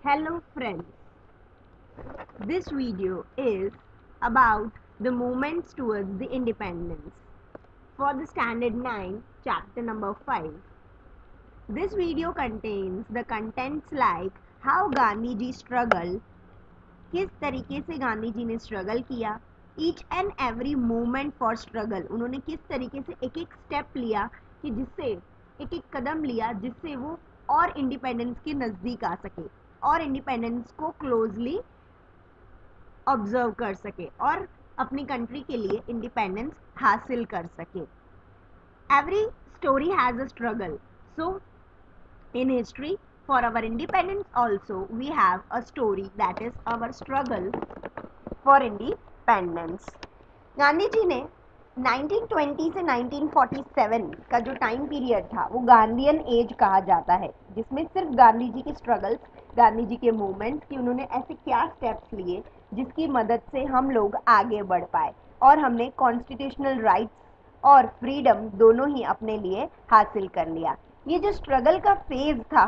Hello friends, this video is about the movements towards the independence for the standard 9 chapter number 5. This video contains the contents like how Gandhi ji struggled, किस तरीके से गांधी जी ने struggle किया, each and every movement for struggle, उन्होंने किस तरीके से एक एक स्टेप लिया कि जिससे एक एक कदम लिया जिससे वो और इंडिपेंडेंस के नज़दीक आ सके और इंडिपेंडेंस को क्लोजली ऑब्जर्व कर सके और अपनी कंट्री के लिए इंडिपेंडेंस हासिल कर सके. Every story has a struggle, so in history for our independence also we have a story, that is our struggle for independence. Gandhi ji ने 1920 से 1947 का जो टाइम पीरियड था वो गांधीयन एज कहा जाता है, जिसमें सिर्फ गांधी जी के स्ट्रगल्स, गांधी जी के मूवमेंट्स कि उन्होंने ऐसे क्या स्टेप्स लिए जिसकी मदद से हम लोग आगे बढ़ पाए और हमने कॉन्स्टिट्यूशनल राइट्स और फ्रीडम दोनों ही अपने लिए हासिल कर लिया. ये जो स्ट्रगल का फेज था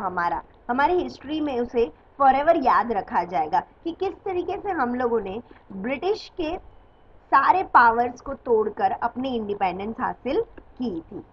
हमारी हिस्ट्री में उसे फॉरएवर याद रखा जाएगा कि किस तरीके से हम लोगों ने ब्रिटिश के सारे पावर्स को तोड़कर अपनी इंडिपेंडेंस हासिल की थी.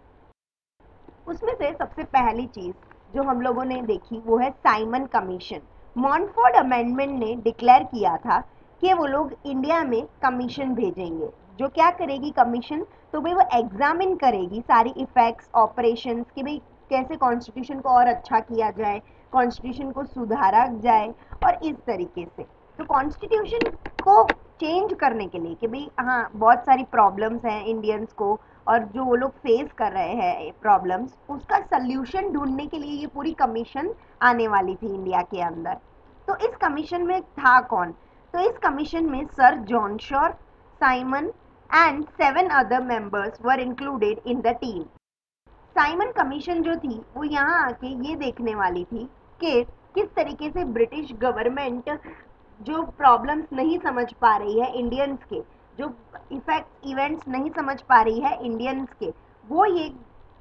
उसमें से सबसे पहली चीज जो हम लोगों ने देखी वो है साइमन कमीशन. मॉन्टफोर्ड अमेंडमेंट ने डिक्लेयर किया था कि वो लोग इंडिया में कमीशन भेजेंगे. जो क्या करेगी कमीशन, तो भाई वो एग्जामिन करेगी सारी इफेक्ट्स ऑपरेशंस कि भाई कैसे कॉन्स्टिट्यूशन को और अच्छा किया जाए, कॉन्स्टिट्यूशन को सुधारा जाए और इस तरीके से. तो कॉन्स्टिट्यूशन को चेंज करने के लिए कि भाई हाँ बहुत सारी प्रॉब्लम्स हैं इंडियंस को और जो वो लोग फेस कर रहे हैं प्रॉब्लम्स, उसका सल्यूशन ढूंढने के लिए ये पूरी कमीशन आने वाली थी इंडिया के अंदर. तो इस कमीशन में था कौन, तो इस कमीशन में sir John sure, Simon and 7 other members were included in the team. Simon commission जो थी वो यहाँ आके ये देखने वाली थी कि किस तरीके से ब्रिटिश गवर्नमेंट जो प्रॉब्लम्स नहीं समझ पा रही है इंडियंस के, जो इफेक्ट इवेंट्स नहीं समझ पा रही है इंडियंस के, वो ये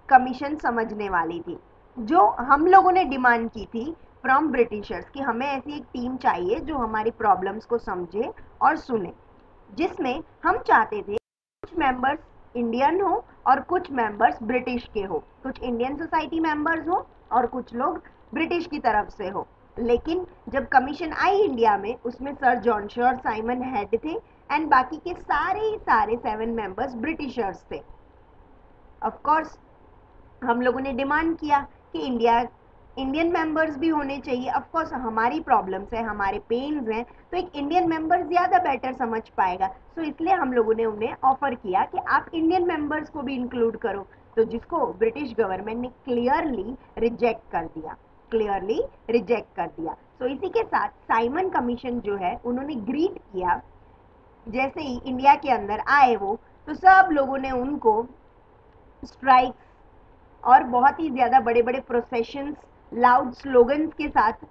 कमीशन समझने वाली थी. जो हम लोगों ने डिमांड की थी फ्रॉम ब्रिटिशर्स कि हमें ऐसी एक टीम चाहिए जो हमारी प्रॉब्लम्स को समझे और सुने, जिसमें हम चाहते थे कुछ मेंबर्स इंडियन हो और कुछ मेंबर्स ब्रिटिश के हो, कुछ इंडियन सोसाइटी मेंबर्स हो और कुछ लोग ब्रिटिश की तरफ से हो. लेकिन जब कमीशन आई इंडिया में उसमें सर जॉन शॉ और साइमन हेड थे एंड बाकी के सारे 7 मेंबर्स ब्रिटिशर्स थे. ऑफ कोर्स हम लोगों ने डिमांड किया कि इंडियन मेंबर्स भी होने चाहिए. ऑफ कोर्स हमारी प्रॉब्लम्स हैं, हमारे पेन्स हैं, तो एक इंडियन मेंबर ज़्यादा बेटर समझ पाएगा. सो इसलिए हम लोगों ने उन्हें ऑफर किया कि आप इंडियन मेंबर्स को भी इंक्लूड करो, तो जिसको ब्रिटिश गवर्नमेंट ने क्लियरली रिजेक्ट कर दिया. सो इसी के साथ साइमन कमीशन जो है उन्होंने ग्रीट किया. जैसे ही इंडिया के अंदर आए वो, तो सब लोगों ने उनको स्ट्राइक्स और बहुत ही ज़्यादा बड़े बड़े प्रोसेशंस, लाउड स्लोगन्स के साथ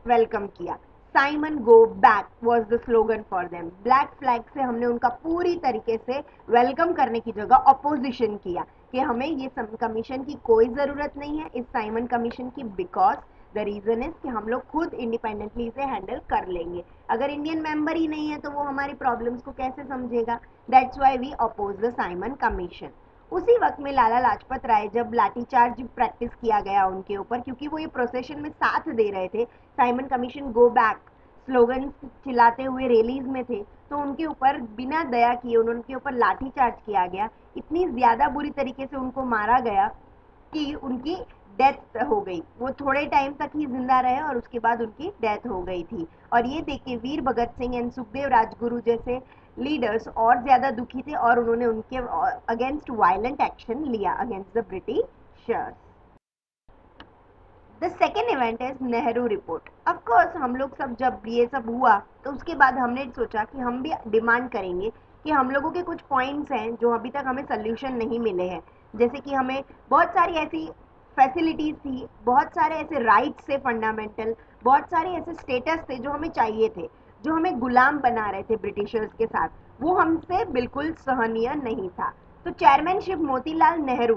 वेलकम किया. Simon go back was the slogan for them. Black flag से हमने उनका पूरी तरीके से वेलकम करने की जगह अपोजिशन किया कि हमें ये कमीशन की कोई ज़रूरत नहीं है, इस साइमन कमीशन की, बिकॉज द रीज़न इज़ कि हम लोग खुद इंडिपेंडेंटली इसे हैंडल कर लेंगे. अगर इंडियन मेंबर ही नहीं है तो वो हमारी प्रॉब्लम्स को कैसे समझेगा. That's why we oppose the Simon commission. उसी वक्त में लाला लाजपत राय जब लाठीचार्ज प्रैक्टिस किया गया उनके ऊपर, क्योंकि वो ये प्रोसेशन में साथ दे रहे थे, Simon commission go back slogan चिल्लाते हुए रैलीज में थे, तो उनके ऊपर बिना दया किए उनके ऊपर लाठीचार्ज किया गया. इतनी ज़्यादा बुरी तरीके से उनको मारा गया कि उनकी डेथ हो गई. वो थोड़े टाइम तक ही जिंदा रहे और उसके बाद उनकी डेथ हो गई थी. और ये देख के वीर भगत सिंह एंड सुखदेव राजगुरु जैसे लीडर्स और ज़्यादा दुखी थे और उन्होंने उनके अगेंस्ट वायलेंट एक्शन लिया against the Britishers. The second event is Nehru report. Of course हम लोग सब जब ये सब हुआ तो उसके बाद हमने सोचा कि हम भी डिमांड करेंगे कि हम लोगों के कुछ पॉइंट्स हैं जो अभी तक हमें सोल्यूशन नहीं मिले हैं. जैसे कि हमें बहुत सारी ऐसी फैसिलिटीज़ थी, बहुत सारे ऐसे राइट्स थे फंडामेंटल, बहुत सारे ऐसे स्टेटस थे जो हमें चाहिए थे, जो हमें गुलाम बना रहे थे ब्रिटिशर्स के साथ, वो हमसे बिल्कुल सहनीय नहीं था. तो चेयरमैनशिप मोतीलाल नेहरू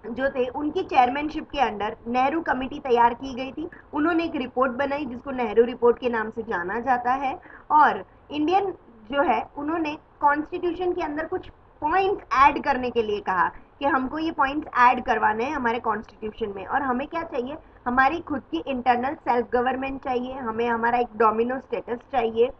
जो थे उनकी चेयरमैनशिप के अंडर नेहरू कमेटी तैयार की गई थी। उन्होंने एक रिपोर्ट बनाई जिसको नेहरू रिपोर्ट के नाम से जाना जाता है, और इंडियन जो है उन्होंने कॉन्स्टिट्यूशन के अंदर कुछ पॉइंट्स ऐड करने के लिए कहा कि हमको ये पॉइंट्स ऐड करवाने हैं हमारे कॉन्स्टिट्यूशन में, और हमें क्या चाहिए, हमारी खुद की इंटरनल सेल्फ गवर्नमेंट चाहिए, हमें हमारा एक डोमिनो स्टेटस चाहिए।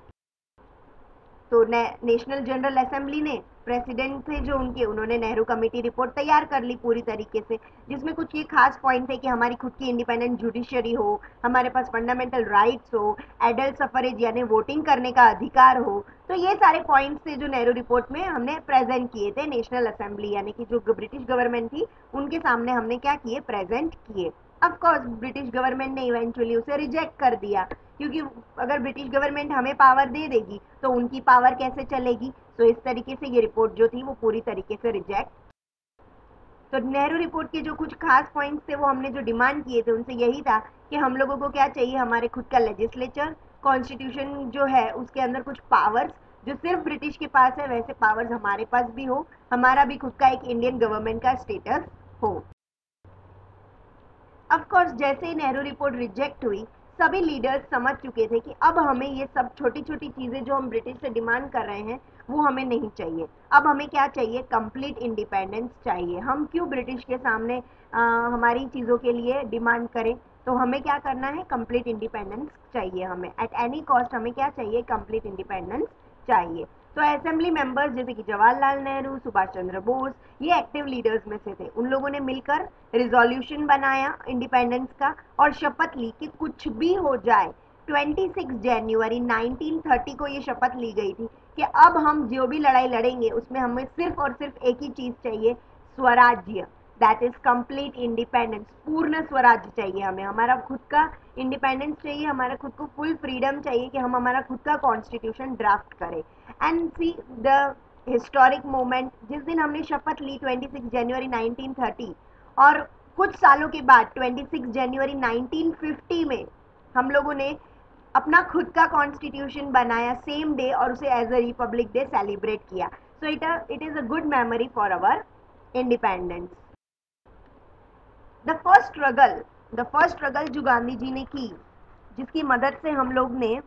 तो नेशनल जनरल असेंबली ने प्रेसिडेंट थे जो उनके, उन्होंने नेहरू कमेटी रिपोर्ट तैयार कर ली पूरी तरीके से, जिसमें कुछ ये खास पॉइंट है कि हमारी खुद की इंडिपेंडेंट जुडिशरी हो, हमारे पास फंडामेंटल राइट्स हो, एडल्ट सफरेज यानी वोटिंग करने का अधिकार हो। तो ये सारे पॉइंट्स थे जो नेहरू रिपोर्ट में हमने प्रेजेंट किए थे नेशनल असेंबली यानी कि जो ब्रिटिश गवर्नमेंट थी उनके सामने हमने क्या किए, प्रेजेंट किए। ऑफ कोर्स ब्रिटिश गवर्नमेंट ने इवेंचुअली उसे रिजेक्ट कर दिया, क्योंकि अगर ब्रिटिश गवर्नमेंट हमें पावर दे देगी तो उनकी पावर कैसे चलेगी। तो इस तरीके से ये रिपोर्ट जो थी वो पूरी तरीके से रिजेक्ट। तो नेहरू रिपोर्ट के जो कुछ खास पॉइंट्स थे वो हमने जो डिमांड किए थे उनसे यही था कि हम लोगों को क्या चाहिए, हमारे खुद का लेजिस्लेचर, कॉन्स्टिट्यूशन जो है उसके अंदर कुछ पावर्स जो सिर्फ ब्रिटिश के पास है वैसे पावर्स हमारे पास भी हो, हमारा भी खुद का एक इंडियन गवर्नमेंट का स्टेटस हो। ऑफ कोर्स जैसे ही नेहरू रिपोर्ट रिजेक्ट हुई, सभी लीडर्स समझ चुके थे कि अब हमें ये सब छोटी छोटी चीज़ें जो हम ब्रिटिश से डिमांड कर रहे हैं वो हमें नहीं चाहिए। अब हमें क्या चाहिए, कंप्लीट इंडिपेंडेंस चाहिए। हम क्यों ब्रिटिश के सामने हमारी चीज़ों के लिए डिमांड करें, तो हमें क्या करना है, कंप्लीट इंडिपेंडेंस चाहिए। हमें एट एनी कॉस्ट हमें क्या चाहिए, कंप्लीट इंडिपेंडेंस चाहिए। तो असेंबली मेंबर्स जैसे कि जवाहरलाल नेहरू, सुभाष चंद्र बोस, ये एक्टिव लीडर्स में से थे। उन लोगों ने मिलकर रिजोल्यूशन बनाया इंडिपेंडेंस का और शपथ ली कि कुछ भी हो जाए, 26 जनवरी 1930 को ये शपथ ली गई थी कि अब हम जो भी लड़ाई लड़ेंगे उसमें हमें सिर्फ और सिर्फ एक ही चीज़ चाहिए, स्वराज्य, दैट इज कंप्लीट इंडिपेंडेंस, पूर्ण स्वराज्य चाहिए हमें, हमारा खुद का इंडिपेंडेंस चाहिए, हमारा खुद को फुल फ्रीडम चाहिए कि हम हमारा खुद का कॉन्स्टिट्यूशन ड्राफ्ट करें। And see the historic moment, जिस दिन हमने शपथ ली 26 जनवरी 1930 और कुछ सालों के बाद 26 जनवरी 1950 में हम लोगों ने अपना खुद का कॉन्स्टिट्यूशन बनाया सेम डे और उसे as a republic day celebrate किया। So it is a good memory for our independence. The first struggle जो गांधी जी ने की, जिसकी मदद से हम लोग ने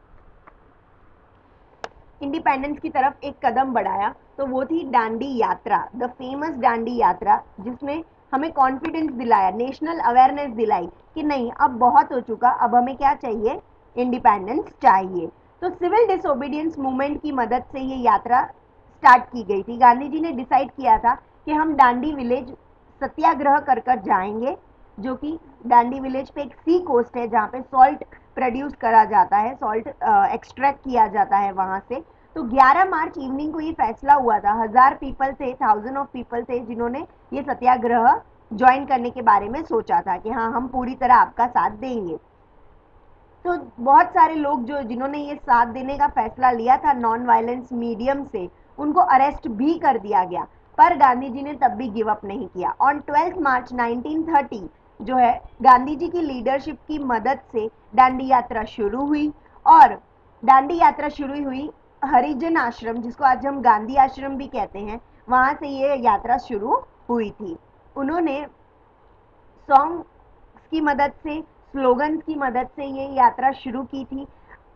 इंडिपेंडेंस की तरफ एक कदम बढ़ाया, तो वो थी दांडी यात्रा, द फेमस दांडी यात्रा, जिसने हमें कॉन्फिडेंस दिलाया, नेशनल अवेयरनेस दिलाई कि नहीं अब बहुत हो चुका, अब हमें क्या चाहिए, इंडिपेंडेंस चाहिए। तो सिविल डिसोबीडियंस मूवमेंट की मदद से ये यात्रा स्टार्ट की गई थी। गांधी जी ने डिसाइड किया था कि हम दांडी विलेज सत्याग्रह कर कर जाएंगे, जो कि दांडी विलेज पे एक सी कोस्ट है जहाँ पे सॉल्ट प्रोड्यूस करा जाता है, सॉल्ट एक्सट्रैक्ट किया जाता है वहाँ से। तो 11 मार्च इवनिंग को ये फैसला हुआ था, 1000 पीपल थे, 1000 ऑफ पीपल थे जिन्होंने ये सत्याग्रह ज्वाइन करने के बारे में सोचा था कि हाँ हम पूरी तरह आपका साथ देंगे। तो बहुत सारे लोग जो जिन्होंने ये साथ देने का फैसला लिया था नॉन वायलेंस मीडियम से, उनको अरेस्ट भी कर दिया गया, पर गांधी जी ने तब भी गिव अप नहीं किया। ऑन 12 मार्च 1930 जो है गांधी जी की लीडरशिप की मदद से दांडी यात्रा शुरू हुई, और दांडी यात्रा शुरू हुई हरिजन आश्रम, जिसको आज हम गांधी आश्रम भी कहते हैं, वहाँ से ये यात्रा शुरू हुई थी। उन्होंने सॉन्ग्स की मदद से, स्लोगन्स की मदद से ये यात्रा शुरू की थी,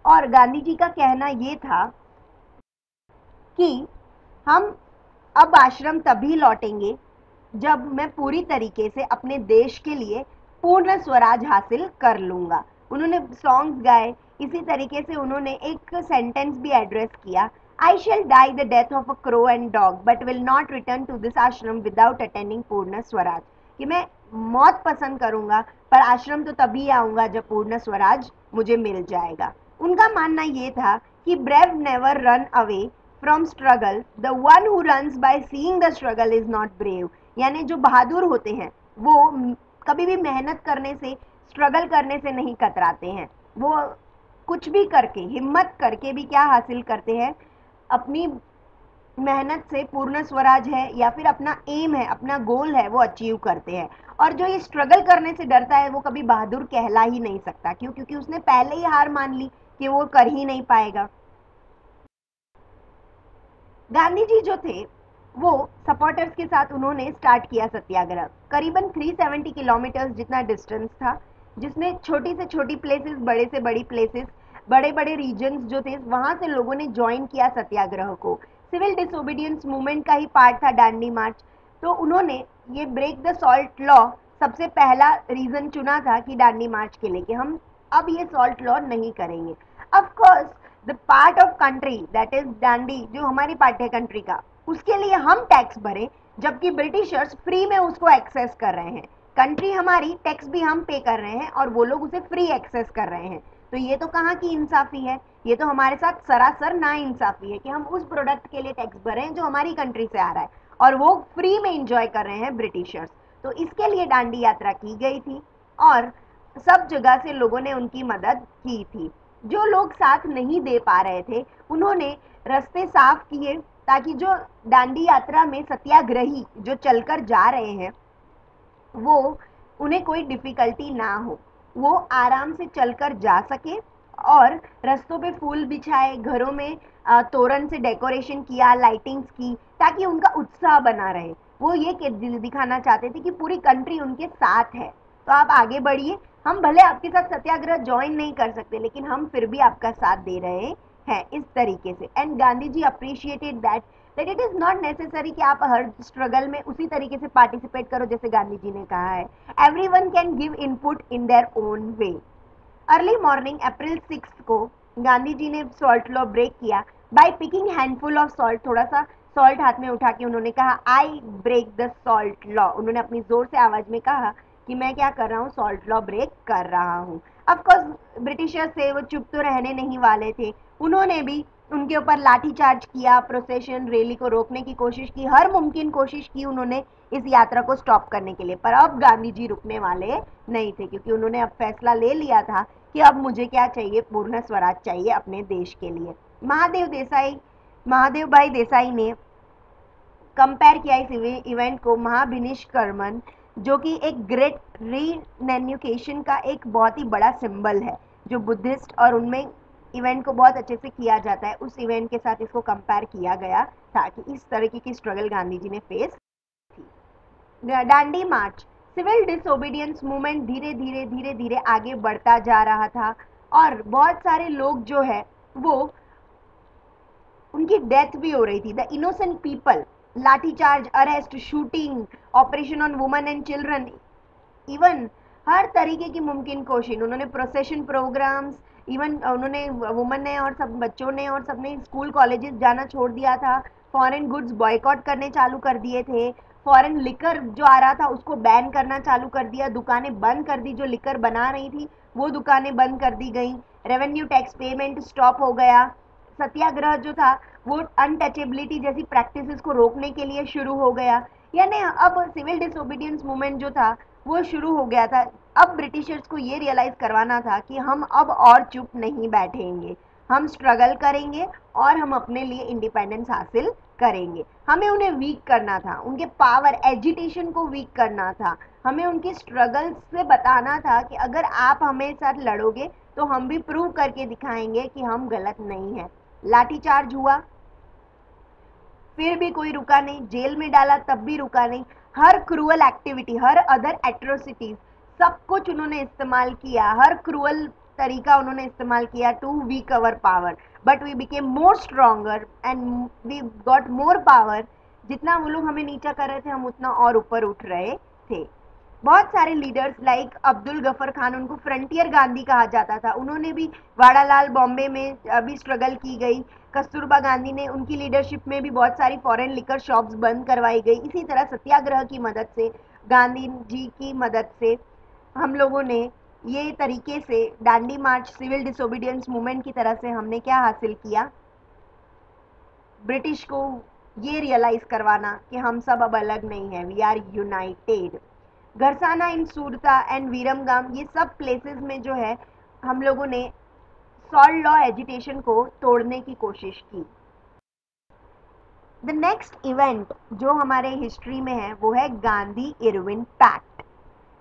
और गांधी जी का कहना ये था कि हम अब आश्रम तभी लौटेंगे जब मैं पूरी तरीके से अपने देश के लिए पूर्ण स्वराज हासिल कर लूँगा। उन्होंने सॉन्ग्स गाए, इसी तरीके से उन्होंने एक सेंटेंस भी एड्रेस किया, I shall die the death of a crow and dog but will not return to this ashram without attending Purna Swaraj, कि मैं मौत पसंद करूँगा पर आश्रम तो तभी आऊँगा जब पूर्ण स्वराज मुझे मिल जाएगा। उनका मानना ये था कि brave never run away from struggle, the one who runs by seeing the struggle is not brave, यानी जो बहादुर होते हैं वो कभी भी मेहनत करने से, स्ट्रगल करने से नहीं कतराते हैं, वो कुछ भी करके, हिम्मत करके भी क्या हासिल करते हैं, अपनी मेहनत से पूर्ण स्वराज है या फिर अपना एम है, अपना गोल है, वो अचीव करते हैं। और जो ये स्ट्रगल करने से डरता है वो कभी बहादुर कहला ही नहीं सकता, क्यों, क्योंकि उसने पहले ही हार मान ली कि वो कर ही नहीं पाएगा। गांधी जी जो थे वो सपोर्टर्स के साथ उन्होंने स्टार्ट किया सत्याग्रह। करीबन 370 किलोमीटर्स जितना डिस्टेंस था, जिसमें छोटी से छोटी प्लेसेस, बड़े से बड़ी प्लेसेस, बड़े बड़े रीजन्स जो थे, वहां से लोगों ने ज्वाइन किया सत्याग्रह को। सिविल डिसोबीडियंस मूवमेंट का ही पार्ट था दांडी मार्च। तो उन्होंने ये ब्रेक द सॉल्ट लॉ सबसे पहला रीजन चुना था कि दांडी मार्च के लिए, कि हम अब ये सॉल्ट लॉ नहीं करेंगे। Of course the part of country that is Dandi, जो हमारी पार्ट है कंट्री का, उसके लिए हम टैक्स भरें, जबकि ब्रिटिशर्स फ्री में उसको एक्सेस कर रहे हैं। कंट्री हमारी, टैक्स भी हम पे कर रहे हैं और वो लोग उसे फ्री एक्सेस कर रहे हैं। तो ये तो कहाँ की इंसाफी है, ये तो हमारे साथ सरासर ना इंसाफी है कि हम उस प्रोडक्ट के लिए टैक्स भर रहे हैं जो हमारी कंट्री से आ रहा है और वो फ्री में इंजॉय कर रहे हैं ब्रिटिशर्स। तो इसके लिए दांडी यात्रा की गई थी और सब जगह से लोगों ने उनकी मदद की थी। जो लोग साथ नहीं दे पा रहे थे उन्होंने रास्ते साफ किए ताकि जो दांडी यात्रा में सत्याग्रही जो चलकर जा रहे हैं वो उन्हें कोई डिफिकल्टी ना हो, वो आराम से चलकर जा सके। और रास्तों पे फूल बिछाए, घरों में तोरण से डेकोरेशन किया, लाइटिंग्स की, ताकि उनका उत्साह बना रहे। वो ये दिखाना चाहते थे कि पूरी कंट्री उनके साथ है। तो आप आगे बढ़िए, हम भले आपके साथ सत्याग्रह ज्वाइन नहीं कर सकते लेकिन हम फिर भी आपका साथ दे रहे हैं, इस तरीके से। And Gandhi ji appreciated that it is not necessary कि आप हर स्ट्रगल में उसी तरीके से पार्टिसिपेट करो जैसे गांधी जी ने कहा है। Everyone can give input in their own way. Early morning April 6 को गांधी जी ने सॉल्ट लॉ ब्रेक किया by picking handful of salt. थोड़ा सा सॉल्ट हाथ में उठा के उन्होंने कहा I break the salt law. उन्होंने अपनी जोर से आवाज में कहा कि मैं क्या कर रहा हूँ, सॉल्ट लॉ ब्रेक कर रहा हूँ। ऑफकोर्स ब्रिटिशर्स थे, वो चुप तो रहने नहीं वाले थे। उन्होंने भी उनके ऊपर लाठीचार्ज किया, प्रोसेशन रैली को रोकने की कोशिश की, हर मुमकिन कोशिश की उन्होंने इस यात्रा को स्टॉप करने के लिए। पर अब गांधी जी रुकने वाले नहीं थे, क्योंकि उन्होंने अब फैसला ले लिया था कि अब मुझे क्या चाहिए, पूर्ण स्वराज चाहिए अपने देश के लिए। महादेव भाई देसाई ने कंपेयर किया इस इवेंट को महाभिनिष्क्रमण, जो कि एक ग्रेट रीनेन्युकेशन का एक बहुत ही बड़ा सिंबल है, जो बुद्धिस्ट और उनमें इवेंट को बहुत अच्छे से किया जाता है, उस इवेंट के साथ इसको कंपेयर किया गया था कि इस तरीके की स्ट्रगल गांधी जी ने फेस थी। दांडी मार्च, सिविल डिसोबीडियंस मूवमेंट धीरे धीरे आगे बढ़ता जा रहा था और बहुत सारे लोग जो है वो उनकी डेथ भी हो रही थी। The innocent people, lathi charge, arrest, shooting, operation on women and children, even हर तरीके की मुमकिन कोशिश। उन्होंने प्रोसेशन प्रोग्राम्स, इवन उन्होंने वुमेन ने और सब बच्चों ने और सबने स्कूल कॉलेजेस जाना छोड़ दिया था। फॉरेन गुड्स बॉयकॉट करने चालू कर दिए थे। फॉरेन लिकर जो आ रहा था उसको बैन करना चालू कर दिया। दुकानें बंद कर दी, जो लिकर बना रही थी वो दुकानें बंद कर दी गई। रेवेन्यू टैक्स पेमेंट स्टॉप हो गया। सत्याग्रह जो था वो अनटचेबिलिटी जैसी प्रैक्टिसेस को रोकने के लिए शुरू हो गया। यानी अब सिविल डिसोबीडियंस मूवमेंट जो था वो शुरू हो गया था। अब ब्रिटिशर्स को ये रियलाइज करवाना था कि हम अब और चुप नहीं बैठेंगे, हम स्ट्रगल करेंगे और हम अपने लिए इंडिपेंडेंस हासिल करेंगे। हमें उन्हें वीक करना था, उनके पावर एजिटेशन को वीक करना था। हमें उनकी स्ट्रगल से बताना था कि अगर आप हमें साथ लड़ोगे तो हम भी प्रूव करके दिखाएंगे कि हम गलत नहीं हैं। लाठीचार्ज हुआ, फिर भी कोई रुका नहीं। जेल में डाला, तब भी रुका नहीं। हर क्रूअल एक्टिविटी, हर अदर एट्रोसिटीज, सब कुछ उन्होंने इस्तेमाल किया। हर क्रूअल तरीका उन्होंने इस्तेमाल किया to weak our power, but we became more stronger and we got more power. जितना वो लोग हमें नीचा कर रहे थे, हम उतना और ऊपर उठ रहे थे। बहुत सारे leaders like Abdul Gruffudd Khan, उनको फ्रंटियर गांधी कहा जाता था, उन्होंने भी वाड़ालाल बॉम्बे में अभी स्ट्रगल की गई। कस्तूरबा गांधी ने, उनकी लीडरशिप में भी बहुत सारी फॉरेन लिकर शॉप्स बंद करवाई गई। इसी तरह सत्याग्रह की मदद से, गांधी जी की मदद से हम लोगों ने ये तरीके से दांडी मार्च, सिविल डिसोबीडियंस मूवमेंट की तरह से हमने क्या हासिल किया, ब्रिटिश को ये रियलाइज करवाना कि हम सब अब अलग नहीं हैं, we are united. Dharasana in सूरता एंड वीरमगाम, ये सब प्लेसेस में जो है हम लोगों ने सॉल्ट लॉ एजिटेशन को तोड़ने की कोशिश की। द नेक्स्ट इवेंट जो हमारे हिस्ट्री में है वो है Gandhi Irwin pact.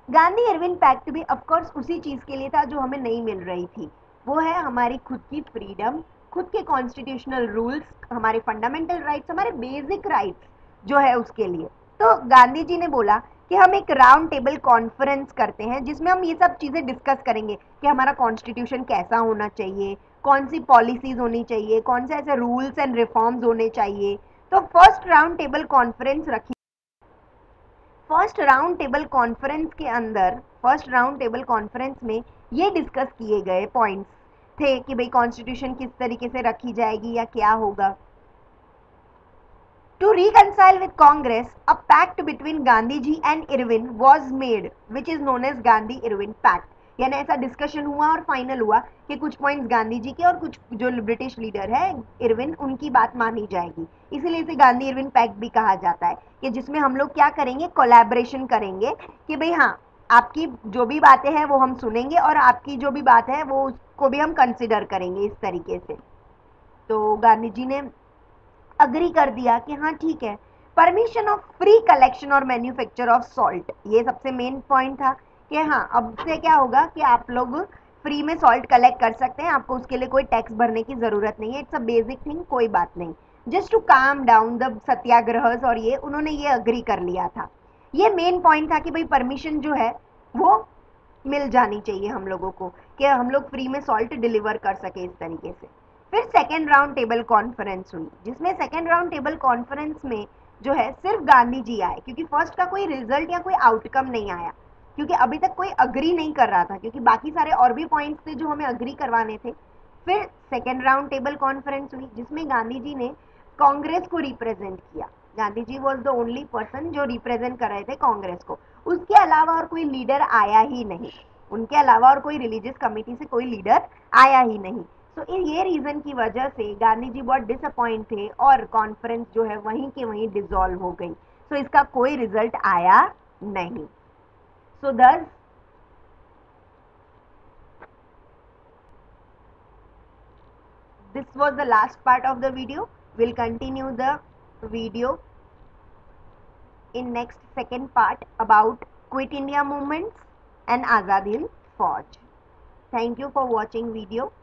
Gandhi Irwin pact भी ऑफकोर्स उसी चीज के लिए था जो हमें नहीं मिल रही थी। वो है हमारी खुद की फ्रीडम, खुद के कॉन्स्टिट्यूशनल रूल्स, हमारे फंडामेंटल राइट्स, हमारे बेसिक राइट्स जो है उसके लिए। तो गांधी जी ने बोला कि हम एक राउंड टेबल कॉन्फ्रेंस करते हैं जिसमें हम ये सब चीज़ें डिस्कस करेंगे कि हमारा कॉन्स्टिट्यूशन कैसा होना चाहिए, कौन सी पॉलिसीज होनी चाहिए, कौन से ऐसे रूल्स एंड रिफॉर्म्स होने चाहिए। तो फर्स्ट राउंड टेबल कॉन्फ्रेंस रखी। फर्स्ट राउंड टेबल कॉन्फ्रेंस के अंदर, फर्स्ट राउंड टेबल कॉन्फ्रेंस में ये डिस्कस किए गए पॉइंट्स थे कि भाई कॉन्स्टिट्यूशन किस तरीके से रखी जाएगी या क्या होगा। To reconcile with Congress, a pact between Gandhi ji and Irwin was made, which is known as Gandhi-Irwin Pact. यानी ऐसा डिस्कशन हुआ और फाइनल हुआ कि कुछ पॉइंट्स गांधी जी के और कुछ जो ब्रिटिश लीडर है इरविन, उनकी बात मानी जाएगी। इसीलिए इसे गांधी इरविन पैक्ट भी कहा जाता है कि जिसमें हम लोग क्या करेंगे, कोलैबोरेशन करेंगे कि भाई हाँ, आपकी जो भी बातें हैं वो हम सुनेंगे और आपकी जो भी बात है वो उसको भी हम कंसिडर करेंगे इस तरीके से। तो गांधी जी ने अग्री कर दिया कि हाँ ठीक है। परमिशन ऑफ फ्री कलेक्शन और मैन्युफैक्चर ऑफ सॉल्ट, ये सबसे मेन पॉइंट था कि हाँ अब से क्या होगा कि आप लोग फ्री में सॉल्ट कलेक्ट कर सकते हैं, आपको उसके लिए कोई टैक्स भरने की जरूरत नहीं है। इट्स अ बेसिक थिंग, कोई बात नहीं, just to calm down the सत्याग्रहs, और ये उन्होंने ये अग्री कर लिया था। ये मेन पॉइंट था कि भाई परमिशन जो है वो मिल जानी चाहिए हम लोगों को कि हम लोग फ्री में सॉल्ट डिलीवर कर सके इस तरीके से। फिर सेकेंड राउंड टेबल कॉन्फ्रेंस हुई, जिसमें सेकेंड राउंड टेबल कॉन्फ्रेंस में जो है सिर्फ गांधी जी आए, क्योंकि फर्स्ट का कोई रिजल्ट या कोई आउटकम नहीं आया, क्योंकि अभी तक कोई अग्री नहीं कर रहा था, क्योंकि बाकी सारे और भी पॉइंट्स थे जो हमें अग्री करवाने थे। फिर सेकेंड राउंड टेबल कॉन्फ्रेंस हुई जिसमें गांधी जी ने कांग्रेस को रिप्रेजेंट किया। Gandhi ji was the only person जो रिप्रेजेंट कर रहे थे कांग्रेस को, उसके अलावा और कोई लीडर आया ही नहीं, उनके अलावा और कोई रिलीजियस कमिटी से कोई लीडर आया ही नहीं। तो ये रीजन की वजह से गांधी जी बहुत डिसअपॉइंट थे और कॉन्फ्रेंस जो है वहीं के वहीं डिसॉल्व हो गई। सो इसका कोई रिजल्ट आया नहीं। सो thus this was the last part of the video. We'll continue the video in next second part about Quit India movements and Azad Hind Fauj. Thank you for watching video.